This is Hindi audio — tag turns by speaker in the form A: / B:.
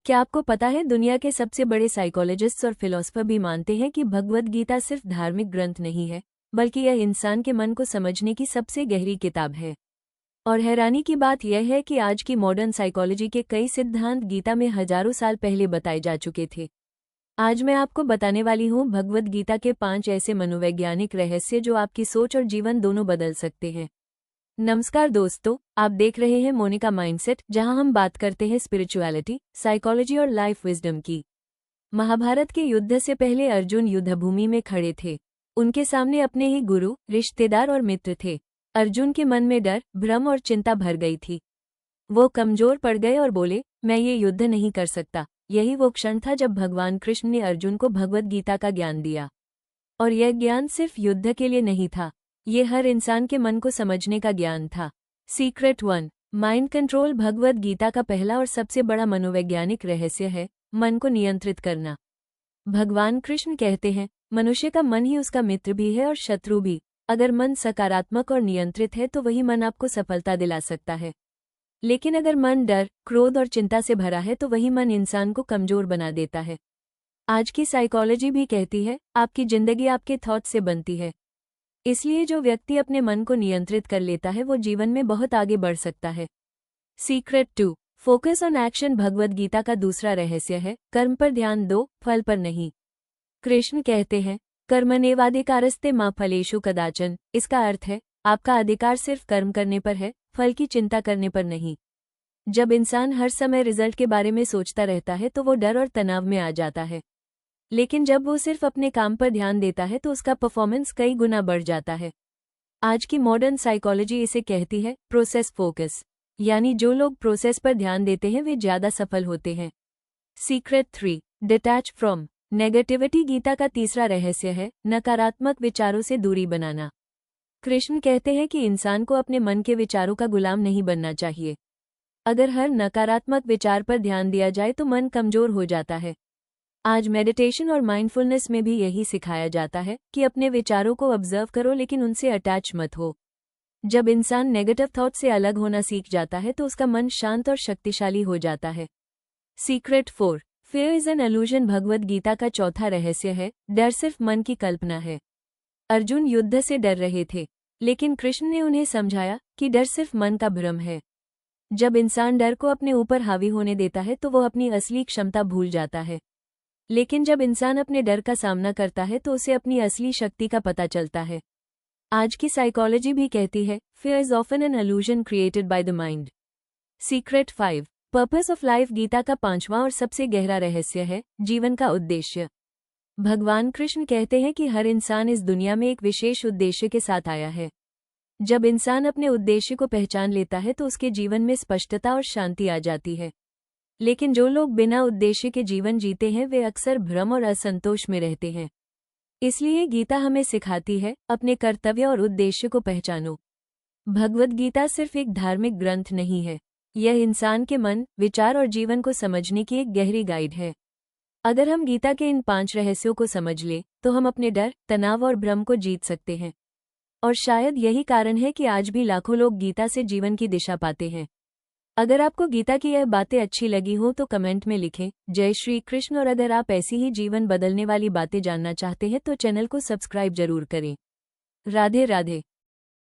A: क्या आपको पता है दुनिया के सबसे बड़े साइकोलॉजिस्ट्स और फिलोसफर भी मानते हैं कि भगवद गीता सिर्फ धार्मिक ग्रंथ नहीं है, बल्कि यह इंसान के मन को समझने की सबसे गहरी किताब है। और हैरानी की बात यह है कि आज की मॉडर्न साइकोलॉजी के कई सिद्धांत गीता में हजारों साल पहले बताए जा चुके थे। आज मैं आपको बताने वाली हूँ भगवद गीता के 5 ऐसे मनोवैज्ञानिक रहस्य जो आपकी सोच और जीवन दोनों बदल सकते हैं। नमस्कार दोस्तों, आप देख रहे हैं मोनिका माइंडसेट, जहां हम बात करते हैं स्पिरिचुअलिटी, साइकोलॉजी और लाइफ विजडम की। महाभारत के युद्ध से पहले अर्जुन युद्धभूमि में खड़े थे। उनके सामने अपने ही गुरु, रिश्तेदार और मित्र थे। अर्जुन के मन में डर, भ्रम और चिंता भर गई थी। वो कमजोर पड़ गए और बोले, मैं ये युद्ध नहीं कर सकता। यही वो क्षण था जब भगवान कृष्ण ने अर्जुन को भगवद गीता का ज्ञान दिया। और यह ज्ञान सिर्फ युद्ध के लिए नहीं था, ये हर इंसान के मन को समझने का ज्ञान था। Secret 1, mind control. Bhagavad Gita का पहला और सबसे बड़ा मनोवैज्ञानिक रहस्य है मन को नियंत्रित करना। भगवान कृष्ण कहते हैं, मनुष्य का मन ही उसका मित्र भी है और शत्रु भी। अगर मन सकारात्मक और नियंत्रित है तो वही मन आपको सफलता दिला सकता है। लेकिन अगर मन डर, क्रोध और चिंता से भरा है तो वही मन इंसान को कमजोर बना देता है। आज की साइकोलॉजी भी कहती है, आपकी जिंदगी आपके थॉट से बनती है। इसलिए जो व्यक्ति अपने मन को नियंत्रित कर लेता है वो जीवन में बहुत आगे बढ़ सकता है। Secret 2, focus on action. Bhagavad Gita का दूसरा रहस्य है, कर्म पर ध्यान दो, फल पर नहीं। कृष्ण कहते हैं, कर्मण्येवाधिकारस्ते मा फलेषु कदाचन। इसका अर्थ है, आपका अधिकार सिर्फ कर्म करने पर है, फल की चिंता करने पर नहीं। जब इंसान हर समय रिजल्ट के बारे में सोचता रहता है तो वो डर और तनाव में आ जाता है। लेकिन जब वो सिर्फ अपने काम पर ध्यान देता है तो उसका परफॉर्मेंस कई गुना बढ़ जाता है। आज की मॉडर्न साइकोलॉजी इसे कहती है प्रोसेस फोकस, यानी जो लोग प्रोसेस पर ध्यान देते हैं वे ज्यादा सफल होते हैं। Secret 3, detach from negativity. Gita का तीसरा रहस्य है नकारात्मक विचारों से दूरी बनाना। कृष्ण कहते हैं कि इंसान को अपने मन के विचारों का गुलाम नहीं बनना चाहिए। अगर हर नकारात्मक विचार पर ध्यान दिया जाए तो मन कमजोर हो जाता है। आज मेडिटेशन और माइंडफुलनेस में भी यही सिखाया जाता है कि अपने विचारों को ऑब्जर्व करो लेकिन उनसे अटैच मत हो। जब इंसान नेगेटिव थॉट से अलग होना सीख जाता है तो उसका मन शांत और शक्तिशाली हो जाता है। Secret 4, fear is an illusion. Bhagavad Gita का चौथा रहस्य है डर सिर्फ मन की कल्पना है। अर्जुन युद्ध से डर रहे थे, लेकिन कृष्ण ने उन्हें समझाया कि डर सिर्फ मन का भ्रम है। जब इंसान डर को अपने ऊपर हावी होने देता है तो वो अपनी असली क्षमता भूल जाता है। लेकिन जब इंसान अपने डर का सामना करता है तो उसे अपनी असली शक्ति का पता चलता है। आज की साइकोलॉजी भी कहती है, fear is often an illusion created by the mind. Secret 5, purpose of life. Gita का 5वां और सबसे गहरा रहस्य है जीवन का उद्देश्य। भगवान कृष्ण कहते हैं कि हर इंसान इस दुनिया में एक विशेष उद्देश्य के साथ आया है। जब इंसान अपने उद्देश्य को पहचान लेता है तो उसके जीवन में स्पष्टता और शांति आ जाती है। लेकिन जो लोग बिना उद्देश्य के जीवन जीते हैं वे अक्सर भ्रम और असंतोष में रहते हैं। इसलिए गीता हमें सिखाती है, अपने कर्तव्य और उद्देश्य को पहचानो। भगवद गीता सिर्फ एक धार्मिक ग्रंथ नहीं है, यह इंसान के मन, विचार और जीवन को समझने की एक गहरी गाइड है। अगर हम गीता के इन 5 रहस्यों को समझ ले तो हम अपने डर, तनाव और भ्रम को जीत सकते हैं। और शायद यही कारण है कि आज भी लाखों लोग गीता से जीवन की दिशा पाते हैं। अगर आपको गीता की यह बातें अच्छी लगी हो तो कमेंट में लिखें जय श्री कृष्ण। और अगर आप ऐसी ही जीवन बदलने वाली बातें जानना चाहते हैं तो चैनल को सब्सक्राइब जरूर करें। राधे राधे।